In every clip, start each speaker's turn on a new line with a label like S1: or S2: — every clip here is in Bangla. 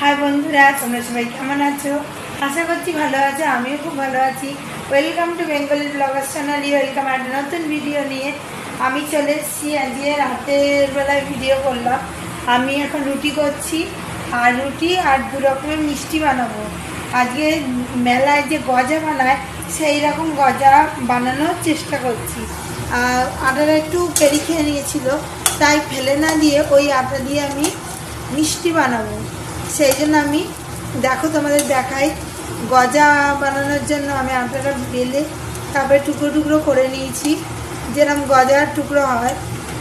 S1: हाय बंधुरा तुम्हारा सबाई केमन आछो आशा करছি ভালো আছো আমিও খুব ভালো আছি। Welcome to Bengali Bloggers channel welcome একটা নতুন ভিডিও নিয়ে আমি চলে এসেছি। আজকে রাতের বেলায় ভিডিও করলাম। আমি এখন রুটি করছি আর রুটি আর দু রকমের মিষ্টি বানাবো। আজকে মেলায় যে গজা বানায় সেই রকম গজা বানানোর চেষ্টা করছি। আর আটাটা একটু পেরি খেয়ে নিয়েছিল, তাই ফেলে না দিয়ে ওই আটা দিয়ে আমি মিষ্টি বানাবো। সেই জন্য আমি দেখো তোমাদের দেখাই, গজা বানানোর জন্য আমি আটাটা বেলে তারপরে টুকরো টুকরো করে নিয়েছি, যেরকম গজার টুকরো হয়।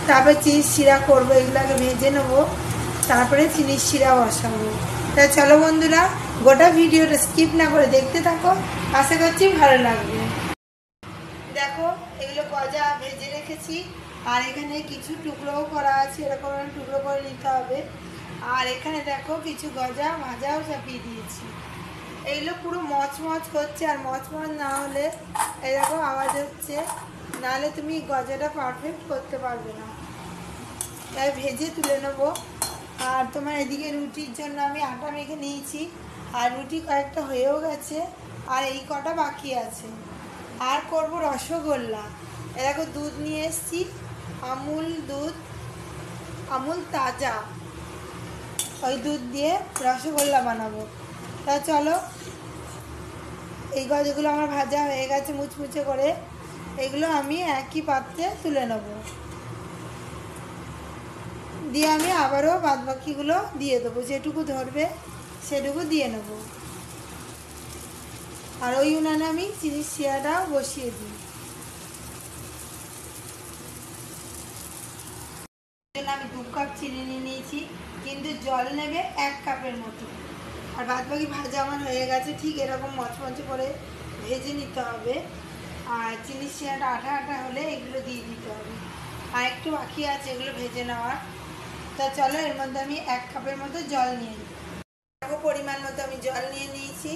S1: তারপরে চিনির শিরা করবো, এগুলোকে ভেজে নেবো, তারপরে চিনির শিরা বসাবো। তাই চলো বন্ধুরা, গোটা ভিডিওটা স্কিপ না করে দেখতে থাকো, আশা করছি ভালো লাগবে। দেখো এগুলো গজা ভেজে রেখেছি, আর এখানে কিছু টুকরোও করা আছে, এরকম টুকরো করে নিতে হবে। আর এখানে দেখো কিছু গজা ভাজাও চাপিয়ে দিয়েছি। এইগুলো পুরো মচমচ করছে, আর মচমচ না হলে এরকম আওয়াজ হচ্ছে, নাহলে তুমি গজাটা পারফেক্ট করতে পারবে না। তাই ভেজে তুলে নেবো। আর তোমার এদিকে রুটির জন্য আমি আটা মেখে নিয়েছি, আর রুটি কয়েকটা হয়েও গেছে, আর এই কটা বাকি আছে। আর করব রসগোল্লা। এরকম দুধ নিয়ে এসেছি, আমুল দুধ, আমুল তাজা, ওই দুধ দিয়ে রসগোল্লা বানাবো। তা চলো, এই গজগুলো আমার ভাজা হয়ে গেছে মুচমুচে করে, এগুলো আমি একই পাত্রে তুলে নেব, দিয়ে আমি আবারও বাদবাকিগুলো দিয়ে দেবো, যেটুকু ধরবে সেটুকু দিয়ে নেব। আর ওই উনানে আমি চিনির শিরাটাও বসিয়ে দিই। আমি 2 কাপ চিনি নিয়ে নিয়েছি, কিন্তু জল নেবে 1 কাপের মতো। আর বাদবাকি ভাজা আমার হয়ে গেছে, ঠিক এরকম মচমচে করে ভেজে নিতে হবে। আর চিনির শিরাটা আঠা আঠা হলে এগুলো দিয়ে দিতে হবে। আর একটু বাকি আছে এগুলো ভেজে নেওয়ার। তা চলো, এর মধ্যে আমি 1 কাপের মতো জল নিয়ে নিই। পরিমাণ মতো আমি জল নিয়ে নিয়েছি।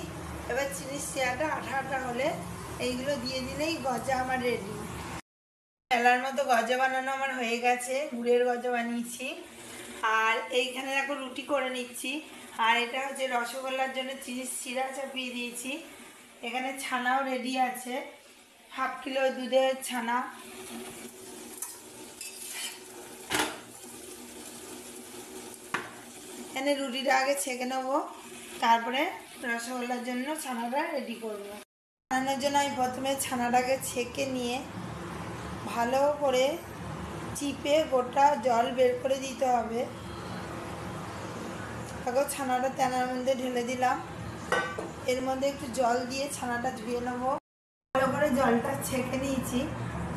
S1: এবার চিনির শিরাটা আঠা আঠা হলে এইগুলো দিয়ে দিলেই গজা আমার রেডি। মেলার মতো গজা বানানো আমার হয়ে গেছে, গুড়ের গজা বানিয়েছি। আর এইখানে দেখো রুটি করে নিচ্ছি। আর এটা হচ্ছে রসগোল্লার জন্য চিনির শিরা চাপিয়ে দিয়েছি। এখানে ছানাও রেডি আছে, 1/2 কিলো দুধের ছানা। এখানে রুটিটা আগে ছেঁকে নেবো, তারপরে রসগোল্লার জন্য ছানাটা রেডি করবো। বানানোর জন্য আমি প্রথমে ছানাটাকে ছেঁকে নিয়ে ভালো করে চিপে গোটা জল বের করে দিতে হবে। তারপর ছানাটা তেনার মধ্যে ঢেলে দিলাম, এর মধ্যে একটু জল দিয়ে ছানাটা ধুয়ে নেবো। ভালো করে জলটা ছেঁকে নিয়েছি,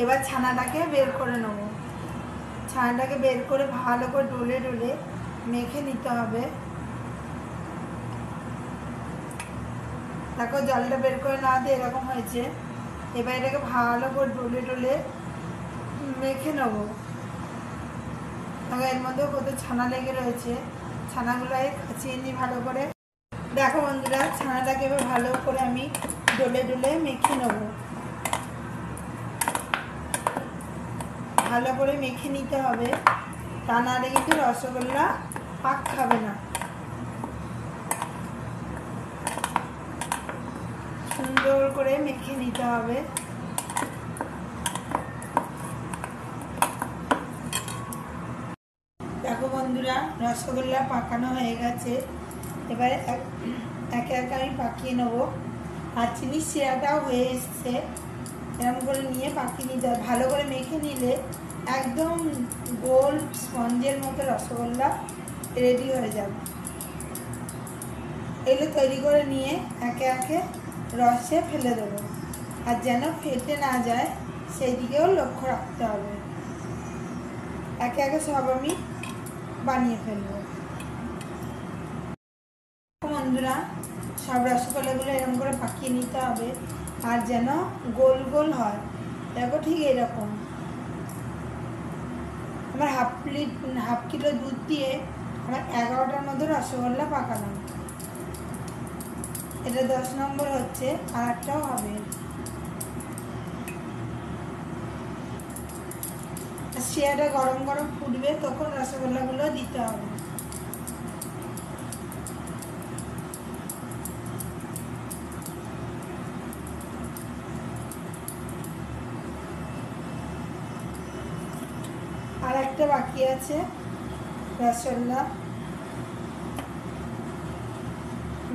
S1: এবার ছানাটাকে বের করে নেবো। ছানাটাকে বের করে ভালো করে ডলে ডলে মেখে নিতে হবে। দেখো জলটা বের করে না দিয়ে এরকম হয়েছে। এবার এটাকে ভালো করে ডলে ডলে মেখে নেবো। এর মধ্যেও কত ছানা লেগে রয়েছে, ছানাগুলো কাচিয়ে নিই ভালো করে। দেখো বন্ধুরা, ছানাটাকে এবার ভালো করে আমি ডলে ডলে মেখে নেব। ভালো করে মেখে নিতে হবে, তা নাহলে কিন্তু রসগোল্লা পাক খাবে না। সুন্দর করে মেখে নিতে হবে। দেখো বন্ধুরা, রসগোল্লা পাকানো হয়ে গেছে। এবারে একে একে আমি পাকিয়ে নেবো। আর চিনির শিরাটাও হয়ে এসছে, এরকম করে নিয়ে পাকিয়ে নিতে হবে। ভালো করে মেখে নিলে একদম গোল স্পঞ্জের মতো রসগোল্লা রেডি হয়ে যাবে। এগুলো তৈরি করে নিয়ে একে একে রসে ফেলে দেবো, আর যেন ফেটে না যায় সেই দিকেও লক্ষ্য রাখতে হবে। একে একে সব আমি বানিয়ে ফেলবো। বন্ধুরা, সব রসগোল্লাগুলো এরকম করে পাকিয়ে নিতে হবে, আর যেন গোল গোল হয়। দেখো ঠিক এরকম। আমার 1/2 কিলো দুধ দিয়ে আমার 11টার মতো রসগোল্লা পাকানো। এটা 10 নম্বর হচ্ছে, আর একটাও হবে। শিরাটা গরম গরম ফুটবে, তখন রসগোল্লাগুলো দিতে হবে। একটা বাকি আছে রসগোল্লা।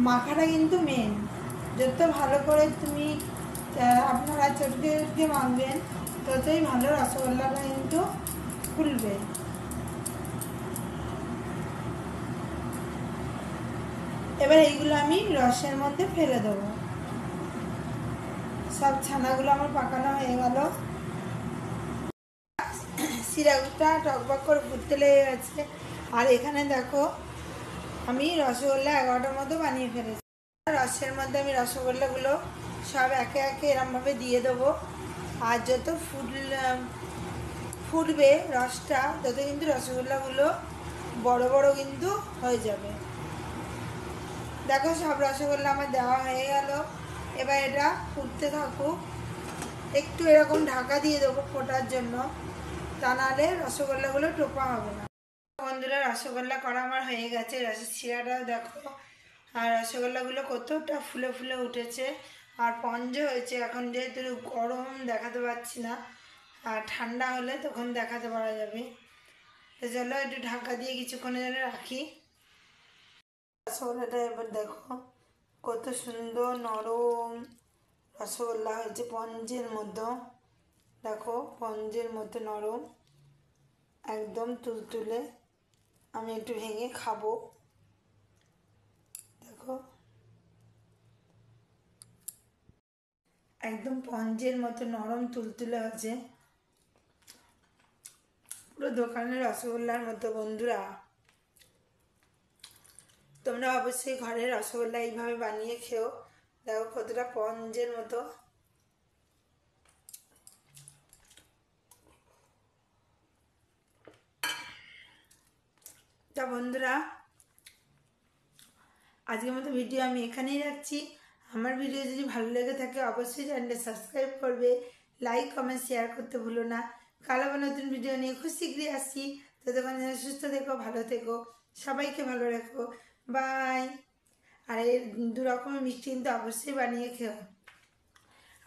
S1: মাখাটা কিন্তু মেন, যত ভালো করে তুমি আপনারা চটকে চটকে মাখবেন ততই ভালো রসগোল্লাটা কিন্তু ফুলবে। এবার এইগুলো আমি রসের মধ্যে ফেলে দেবো। সব ছানাগুলো আমার পাকানো হয়ে গেল। সিরাটা টকবক করে ফুটতে লেগে গেছে। আর এখানে দেখো আমি রসগোল্লা 11টার মতো বানিয়ে ফেলেছি। রসের মধ্যে আমি রসগোল্লাগুলো সব একে একে এরমভাবে দিয়ে দেবো। আর যত ফুটবে রসটা তত কিন্তু রসগোল্লাগুলো বড় বড় কিন্তু হয়ে যাবে। দেখো সব রসগোল্লা আমার দেওয়া হয়ে গেল। এবার এটা ফুটতে থাকুক। একটু এরকম ঢাকা দিয়ে দেবো ফোটার জন্য, তা নাহলে রসগোল্লাগুলো টোপা হবে না। বন্ধুরা রসগোল্লা করা আমার হয়ে গেছে। রসের শিরাটাও দেখো, আর রসগোল্লাগুলো কতটা ফুলে ফুলে উঠেছে আর পঞ্জ হয়েছে। এখন যেহেতু গরম দেখাতে পাচ্ছি না, আর ঠান্ডা হলে তখন দেখাতে পারা যাবে। তো চলো একটু ঢাকা দিয়ে কিছুক্ষণের জন্য রাখি। রসগোল্লাটা এবার দেখো কত সুন্দর নরম রসগোল্লা হয়েছে, পঞ্জের মতো। দেখো পঞ্জের মতো নরম, একদম তুলতুলে। আমি একটু ভেঙে খাবো। দেখো একদম পঞ্জের মতো নরম তুলতুলে আছে, পুরো দোকানের রসগোল্লার মতো। বন্ধুরা তোমরা অবশ্যই ঘরে রসগোল্লা এইভাবে বানিয়ে খেও। দেখো কতটা পঞ্জের মতো। তা বন্ধুরা আজকের মতো ভিডিও আমি এখানেই রাখছি। আমার ভিডিও যদি ভালো লেগে থাকে অবশ্যই চ্যানেলটা সাবস্ক্রাইব করবে, লাইক কমেন্ট শেয়ার করতে ভুলো না। কাল আবার নতুন ভিডিও নিয়ে খুব শীঘ্রই আসছি। ততক্ষণ সুস্থ থেকো, ভালো থেকো, সবাইকে ভালো রেখো। বাই। আর এই 2 রকমের মিষ্টি কিন্তু অবশ্যই বানিয়ে খেও।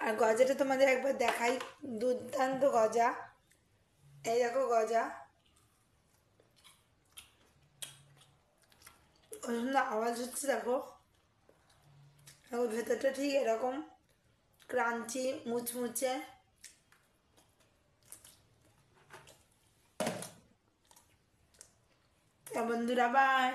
S1: আর গজাটা তোমাদের একবার দেখাই, দুর্দান্ত গজা। এই দেখো গজা, সুন্দর আওয়াজ হচ্ছে। দেখো দেখো ভেতরটা ঠিক এরকম ক্রাঞ্চি মুচমুচে। বন্ধুরা বাই।